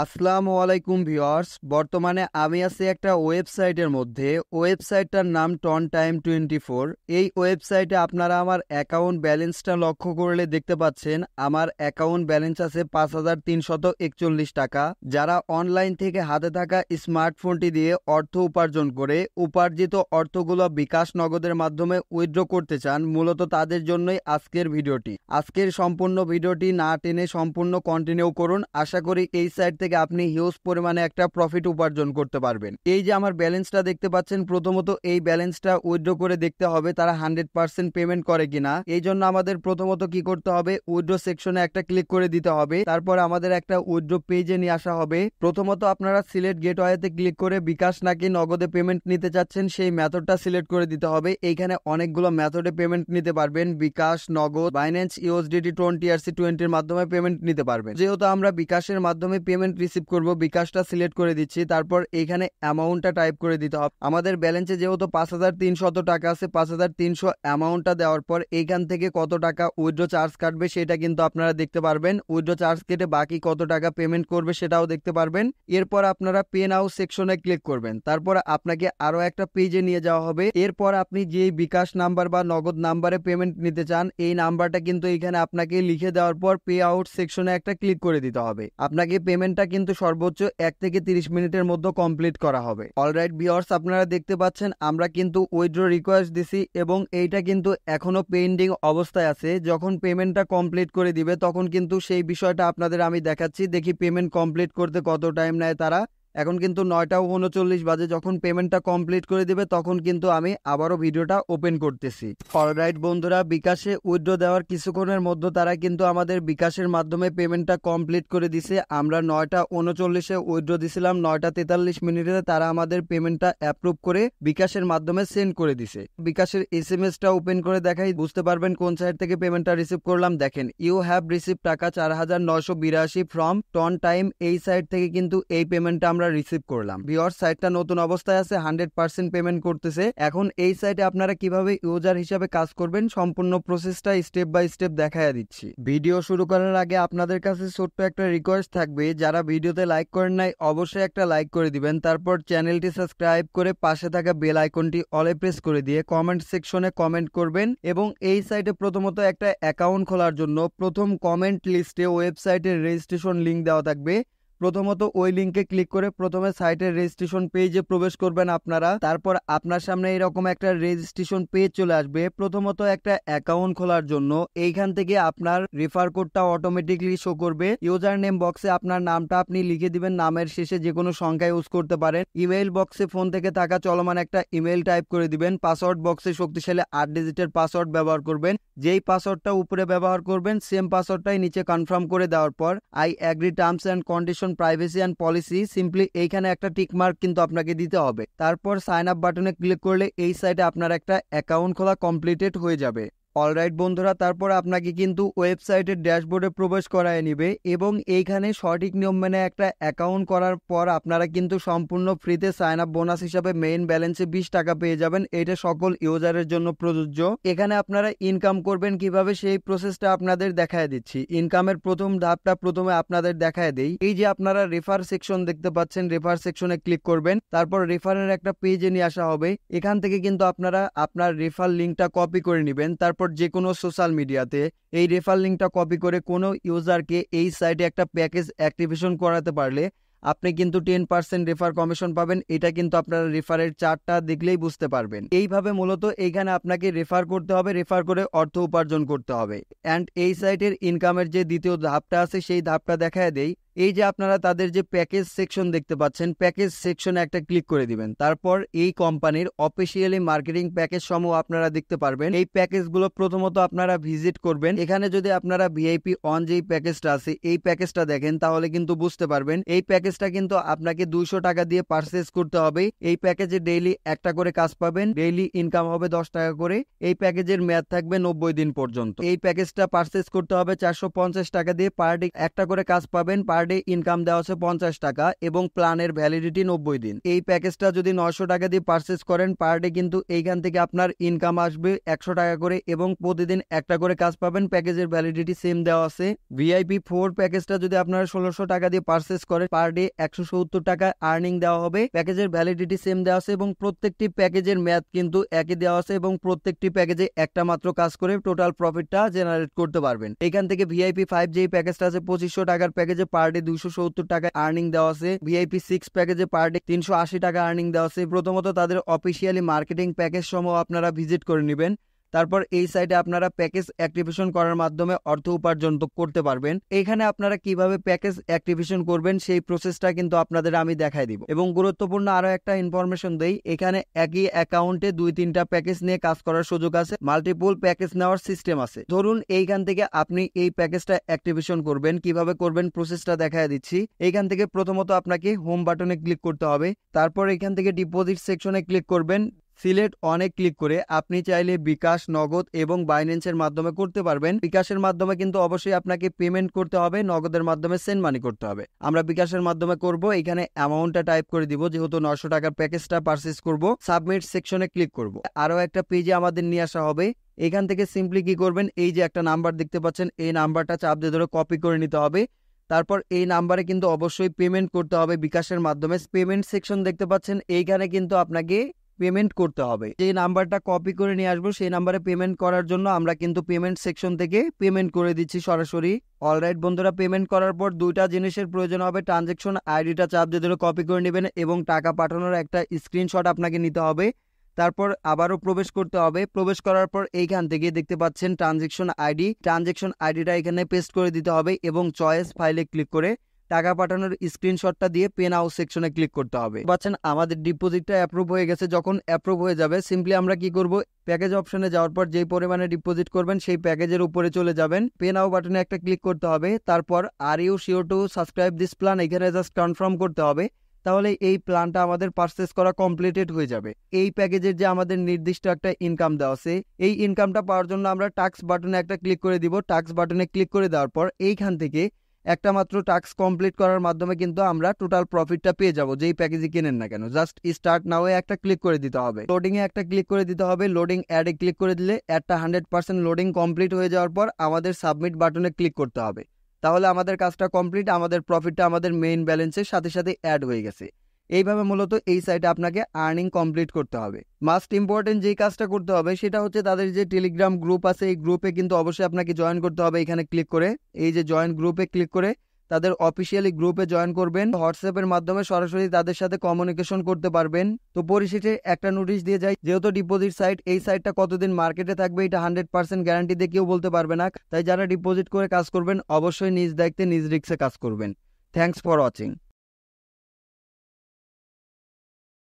আসসালামু আলাইকুম ভিউয়ার্স। বর্তমানে আমি আছি একটা ওয়েবসাইটের মধ্যে। ওয়েবসাইটটার নাম টনটাইম24। এই ওয়েবসাইটে আপনারা আমার অ্যাকাউন্ট ব্যালেন্সটা লক্ষ্য করলে দেখতে পাচ্ছেন আমার অ্যাকাউন্ট ব্যালেন্স আছে ৫,৩৪১ টাকা। যারা অনলাইন থেকে হাতে থাকা স্মার্টফোনটি দিয়ে অর্থ উপার্জন করে উপার্জিত অর্থগুলো বিকাশ নগদের মাধ্যমে উইথড্র করতে চান, মূলত তাদের জন্যই আজকের ভিডিওটি। আজকের সম্পূর্ণ ভিডিওটি না টেনে সম্পূর্ণ কন্টিনিউ করুন। আশা করি এই সাইট থেকে আপনি হিউজ পরিমাণে একটা প্রফিট উপার্জন করতে পারবেন। এই যে আমার ব্যালেন্সটা দেখতে পাচ্ছেন, প্রথমত এই ব্যালেন্সটা উইথড্র করে দেখতে হবে তারা 100% পেমেন্ট করে কিনা। এই জন্য আমাদের প্রথমত কি করতে হবে, উইথড্র সেকশনে একটা ক্লিক করে দিতে হবে। তারপর আমাদের একটা উইথড্র পেজে নিয়ে আসা হবে। প্রথমত আপনারা সিলেক্ট গেটওয়েতে ক্লিক করে বিকাশ নাকি নগদে পেমেন্ট নিতে চাচ্ছেন সেই মেথডটা সিলেক্ট করে দিতে হবে। এইখানে অনেকগুলো মেথডে পেমেন্ট নিতে পারবেন, বিকাশ, নগদ, বাইন্যান্স, ইউএসডিটি, ERC20 এর মাধ্যমে পেমেন্ট নিতে পারবেন। যেহেতু আমরা বিকাশের মাধ্যমে পেমেন্ট রিসিভ করব, বিকাশটা সিলেক্ট করে দিচ্ছি। তারপর এইখানে অ্যামাউন্টটা টাইপ করে দিতে হবে। আমাদের ব্যালেন্সে যেহেতু ৫,৩০০ টাকা আছে, ৫,৩০০ অ্যামাউন্টটা দেওয়ার পর এইখান থেকে কত টাকা উইথড্র চার্জ কাটবে সেটা কিন্তু আপনারা দেখতে পারবেন। উইথড্র চার্জ কেটে বাকি কত টাকা পেমেন্ট করবে সেটাও দেখতে পারবেন। এরপর আপনারা পে নাও সেকশনে ক্লিক করবেন। তারপর আপনাকে আরো একটা পেজে নিয়ে যাওয়া হবে। এরপর আপনি যে বিকাশ নাম্বার বা নগদ নাম্বারে পেমেন্ট নিতে চান এই নাম্বারটা কিন্তু এখানে আপনাকে লিখে দেওয়ার পর পে আউট সেকশনে একটা ক্লিক করে দিতে হবে। আপনাকে পেমেন্টটা কিন্তু সর্বোচ্চ 1 থেকে 30 মিনিটের মধ্যে কমপ্লিট করা হবে। অলরাইট ভিউয়ার্স, আপনারা দেখতে পাচ্ছেন আমরা কিন্তু উইথড্র রিকোয়েস্ট দিছি এবং এইটা কিন্তু এখনো পেন্ডিং অবস্থায় আছে। যখন পেমেন্টটা কমপ্লিট করে দিবে তখন কিন্তু সেই বিষয়টা আপনাদের আমি দেখাচ্ছি। দেখি পেমেন্ট কমপ্লিট করতে কত টাইম নেয় তারা। এখন কিন্তু 9টা 39 বাজে। যখন পেমেন্টটা কমপ্লিট করে দিবে তখন কিন্তু আমি আবারও ভিডিওটা ওপেন করতেছি। অলরাইট বন্ধুরা, বিকাশে উইথড্র দেওয়ার কিছুক্ষণের মধ্যে তারা কিন্তু আমাদের বিকাশের মাধ্যমে পেমেন্টটা কমপ্লিট করে দিছে। আমরা 9টা 39-এ উইথড্র দিছিলাম, 9টা 43 মিনিটে তারা আমাদের পেমেন্টটা অ্যাপ্রুভ করে বিকাশের মাধ্যমে সেন্ড করে দিছে। বিকাশের SMS-টা ওপেন করে দেখাই, বুঝতে পারবেন কোন সাইট থেকে পেমেন্টটা রিসিভ করলাম। দেখেন, ইউ হ্যাভ রিসিভ টাকা 4,982 ফ্রম টন টাইম। এই সাইট থেকে কিন্তু এই পেমেন্টটা আমরা রিসিভ করলাম। ভিউয়ার্স, সাইটটা নতুন অবস্থায় আছে, 100% পেমেন্ট করতেছে। এখন এই সাইটে আপনারা কিভাবে ইউজার হিসাবে কাজ করবেন সম্পূর্ণ প্রসেসটা স্টেপ বাই স্টেপ দেখায়া দিচ্ছি। ভিডিও শুরু করার আগে আপনাদের কাছে ছোট্ট একটা রিকোয়েস্ট থাকবে, যারা ভিডিওতে লাইক করেন নাই অবশ্যই একটা লাইক করে দিবেন। তারপর চ্যানেলটি সাবস্ক্রাইব করে পাশে থাকা বেল আইকনটি অলে প্রেস করে দিয়ে কমেন্ট সেকশনে কমেন্ট করবেন। এবং এই সাইটে প্রথমত একটা অ্যাকাউন্ট খোলার জন্য প্রথম কমেন্ট লিস্টে ওয়েবসাইটের রেজিস্ট্রেশন লিংক দেওয়া থাকবে। প্রথমত ওই লিঙ্কে ক্লিক করে প্রথমে সাইটের রেজিস্ট্রেশন পেজে প্রবেশ করবেন আপনারা। তারপর আপনার সামনে এরকম একটা রেজিস্ট্রেশন পেজ চলে আসবে। প্রথমত একটা অ্যাকাউন্ট খোলার জন্য এইখান থেকে আপনার রেফার কোডটা অটোমেটিকলি শো করবে। ইউজার নেম বক্সে আপনার নামটা আপনি লিখে দিবেন, নামের শেষে যে কোনো সংখ্যা ইউজ করতে পারেন। ইমেইল বক্সে ফোন থেকে থাকা চলমান একটা ইমেইল টাইপ করে দিবেন। পাসওয়ার্ড বক্সে শক্তিশালী 8 ডিজিটের পাসওয়ার্ড ব্যবহার করবেন। যেই পাসওয়ার্ডটা উপরে ব্যবহার করবেন সেম পাসওয়ার্ডটাই নিচে কনফার্ম করে দেওয়ার পর I agree terms and condition, privacy and policy, simply এইখানে একটা টিক মার্ক কিন্তু আপনাকে দিতে হবে। তারপর সাইন আপ বাটনে ক্লিক করলে এই সাইটে আপনার একটা অ্যাকাউন্ট খোলা কমপ্লিটেড হয়ে যাবে। অলরাইট বন্ধুরা, তারপর আপনাকে কিন্তু ওয়েবসাইটের ড্যাশবোর্ডে প্রবেশ করায় নিবে এবং এইখানে সঠিক নিয়ম মেনে একটা অ্যাকাউন্ট করার পর আপনারা কিন্তু সম্পূর্ণ ফ্রিতে সাইন আপ বোনাস হিসাবে মেইন ব্যালেন্সে 20 টাকা পেয়ে যাবেন। এটা সকল ইউজারের জন্য প্রযোজ্য। এখানে আপনারা ইনকাম করবেন কিভাবে সেই প্রসেসটা আপনাদের দেখায় দিচ্ছি। ইনকামের প্রথম ধাপটা প্রথমে আপনাদের দেখায় দেই। এই যে আপনারা রেফার সেকশন দেখতে পাচ্ছেন, রেফার সেকশনে ক্লিক করবেন। তারপর রেফারের একটা পেজে নিয়ে আসা হবে। এখান থেকে কিন্তু আপনারা আপনার রেফার লিঙ্কটা কপি করে নেবেন। তারপর যে কোনো সোশ্যাল মিডিয়াতে এই রেফার লিঙ্কটা কপি করে কোনো ইউজারকে এই সাইটে একটা প্যাকেজ অ্যাক্টিভেশন করাতে পারলে আপনি কিন্তু 10% রেফার কমিশন পাবেন। এটা কিন্তু আপনারা রেফারের চার্টটা দেখলেই বুঝতে পারবেন। এইভাবে মূলত এইখানে আপনাকে রেফার করতে হবে, রেফার করে অর্থ উপার্জন করতে হবে। অ্যান্ড এই সাইটের ইনকামের যে দ্বিতীয় ধাপটা আছে সেই ধাপটা দেখায় দেই। এই যে আপনারা তাদের যে প্যাকেজ সেকশন দেখতে পাচ্ছেন, প্যাকেজ সেকশনে একটা ক্লিক করে দিবেন। তারপর এই কোম্পানির অফিসিয়ালি মার্কেটিং প্যাকেজ সমূহ আপনারা দেখতে পারবেন। এই প্যাকেজগুলো প্রথমত আপনারা ভিজিট করবেন। এখানে যদি আপনারা ভিআইপি অন যেই প্যাকেজটা আছে এই প্যাকেজটা দেখেন তাহলে কিন্তু বুঝতে পারবেন এই প্যাকেজটা কিন্তু আপনাকে 200 টাকা দিয়ে পারচেজ করতে হবে। এই প্যাকেজে ডেইলি একটা করে কাজ পাবেন, ডেইলি ইনকাম হবে 10 টাকা করে। এই প্যাকেজের মেয়াদ থাকবে 90 দিন পর্যন্ত। এই প্যাকেজটা পারচেজ করতে হবে 450 টাকা দিয়ে। পার ডে একটা করে কাজ পাবেন, পার ডে ইনকাম দেওয়া আছে 50 টাকা এবং প্ল্যানের ভ্যালিডিটি 90 দিন। এই প্যাকেজটা যদি 900 টাকা দিয়ে পারচেস করেন পার ডে কিন্তু এইখান থেকে আপনার ইনকাম আসবে 100 টাকা করে এবং প্রতিদিন একটা করে কাজ পাবেন। প্যাকেজের ভ্যালিডিটি সেম দেওয়া আছে। ভিআইপি 4 প্যাকেজটা যদি আপনারা 1600 টাকা দিয়ে পারচেস করেন পার ডে 170 টাকা আর্নিং দেওয়া হবে। প্যাকেজের ভ্যালিডিটি সেম দেওয়া আছে এবং প্রত্যেকটি প্যাকেজের মেয়াদ কিন্তু একই দেওয়া আছে এবং প্রত্যেকটি প্যাকেজে একটা মাত্র কাজ করে টোটাল প্রফিটটা জেনারেট করতে পারবেন। এখান থেকে ভিআইপি 5 যেই প্যাকেজটা আছে 2500 টাকার প্যাকেজে পার ডে 270 টাকা আর্নিং দেওয়া আছে। ভিআইপি 6 প্যাকেজে পার ডে 380 টাকা আর্নিং দেওয়া আছে। প্রথমত তাদের অফিসিয়ালি মার্কেটিং প্যাকেজ সমূহ আপনারা ভিজিট করে নেবেন। তারপর এই সাইটে আপনারা প্যাকেজ অ্যাক্টিভেশন করার মাধ্যমে অর্থ উপার্জন করতে পারবেন। এখানে আপনারা কিভাবে প্যাকেজ অ্যাক্টিভেশন করবেন সেই প্রসেসটা কিন্তু আপনাদের আমি দেখাই দিব এবং গুরুত্বপূর্ণ আরো একটা ইনফরমেশন দেই, এখানে একই অ্যাকাউন্টে 2-3টা প্যাকেজ নিয়ে কাজ করার সুযোগ আছে, মাল্টিপল প্যাকেজ নেওয়ার সিস্টেম আছে। ধরুন এইখান থেকে আপনি এই প্যাকেজটা অ্যাক্টিভেশন করবেন, কিভাবে করবেন প্রসেসটা দেখাই দিচ্ছি। এইখান থেকে প্রথমত আপনাকে হোম বাটনে ক্লিক করতে হবে, তারপর এখান থেকে ডিপোজিট সেকশনে ক্লিক করবেন। সিলেক্ট অনে ক্লিক করে আপনি চাইলে বিকাশ, নগদ এবং বাইন্যান্সের মাধ্যমে করতে পারবেন। বিকাশের মাধ্যমে কিন্তু অবশ্যই আপনাকে পেমেন্ট করতে হবে, নগদের মাধ্যমে সেন্ড মানি করতে হবে। আমরা বিকাশের মাধ্যমে করব। এখানে অ্যামাউন্টটা টাইপ করে দিব, যেহেতু 900 টাকার প্যাকেজটা পারচেজ করব। সাবমিট সেকশনে ক্লিক করব। আরো একটা পেজে আমাদের নিয়ে আসা হবে। এখান থেকে সিম্পলি কি করবেন, এই যে একটা নাম্বার দেখতে পাচ্ছেন এই নাম্বারটা চাপ দিয়ে ধরে কপি করে নিতে হবে। তারপর এই নাম্বারে কিন্তু অবশ্যই পেমেন্ট করতে হবে বিকাশের মাধ্যমে। পেমেন্ট সেকশন দেখতে পাচ্ছেন, এইখানে কিন্তু আপনাকে পেমেন্ট করতে হবে। যে নাম্বারটা কপি করে নিয়ে আসবো সেই নাম্বারে পেমেন্ট করার জন্য আমরা কিন্তু পেমেন্ট সেকশন থেকে পেমেন্ট করে দিচ্ছি সরাসরি। অলরাইট বন্ধুরা, পেমেন্ট করার পর দুইটা জিনিসের প্রয়োজন হবে। ট্রানজেকশন আইডিটা চাপ দিয়ে ধরে কপি করে নেবেন এবং টাকা পাঠানোর একটা স্ক্রিনশট আপনাকে নিতে হবে। তারপর আবারও প্রবেশ করতে হবে। প্রবেশ করার পর এইখান থেকে দেখতে পাচ্ছেন ট্রানজেকশন আইডিটা এখানে পেস্ট করে দিতে হবে এবং চয়েস ফাইলে ক্লিক করে টাকা পাঠানোর স্ক্রিনশটটা দিয়ে পে নাও সেকশনে ক্লিক করতে হবে। পাচ্ছেন আমাদের ডিপোজিটটা অ্যাপ্রুভ হয়ে গেছে। যখন অ্যাপ্রুভ হয়ে যাবে সিম্পলি আমরা কি করব, প্যাকেজ অপশনে যাওয়ার পর যেই পরিমাণে ডিপোজিট করবেন সেই প্যাকেজের উপরে চলে যাবেন। পে নাও বাটনে একটা ক্লিক করতে হবে। তারপর are you sure to subscribe this plan এখানে জাস্ট কনফার্ম করতে হবে। তাহলে এই প্ল্যানটা আমাদের পারচেজ করা কমপ্লিটেড হয়ে যাবে। এই প্যাকেজের যে আমাদের নির্দিষ্ট একটা ইনকাম দেওয়া আছে, এই ইনকামটা পাওয়ার জন্য আমরা টাস্ক বাটনে একটা ক্লিক করে দিব। টাস্ক বাটনে ক্লিক করে দেওয়ার পর এইখান থেকে একটা মাত্র টাস্ক কমপ্লিট করার মাধ্যমে কিন্তু আমরা টোটাল প্রফিটটা পেয়ে যাব, যেই প্যাকেজই কিনেন না কেন। জাস্ট স্টার্ট নাও এ একটা ক্লিক করে দিতে হবে, লোডিং এ একটা ক্লিক করে দিতে হবে। লোডিং অ্যাডে ক্লিক করে দিলে অ্যাডটা 100% লোডিং কমপ্লিট হয়ে যাওয়ার পর আমাদের সাবমিট বাটনে ক্লিক করতে হবে। তাহলে আমাদের কাজটা কমপ্লিট, আমাদের প্রফিটটা আমাদের মেইন ব্যালেন্সের সাথে সাথে অ্যাড হয়ে গেছে। এইভাবে মূলত এই সাইটে আপনাকে আর্নিং কমপ্লিট করতে হবে। মাস্ট ইম্পর্টেন্ট যেই কাজটা করতে হবে সেটা হচ্ছে তাদের যে টেলিগ্রাম গ্রুপ আছে এই গ্রুপে কিন্তু অবশ্যই আপনাকে জয়েন করতে হবে। এখানে ক্লিক করে এই যে জয়েন গ্রুপে ক্লিক করে তাদের অফিসিয়ালি গ্রুপে জয়েন করবেন। হোয়াটসঅ্যাপের মাধ্যমে সরাসরি তাদের সাথে কমিউনিকেশন করতে পারবেন। তো পরিশেষে একটা নোটিশ দিয়ে যায়, যেহেতু ডিপোজিট সাইট, এই সাইটটা কতদিন মার্কেটে থাকবে এটা 100% গ্যারান্টি দিয়ে কেউ বলতে পারবে না। তাই যারা ডিপোজিট করে কাজ করবেন অবশ্যই নিজ দায়িত্বে নিজ রিস্কে কাজ করবেন। Thanks for watching.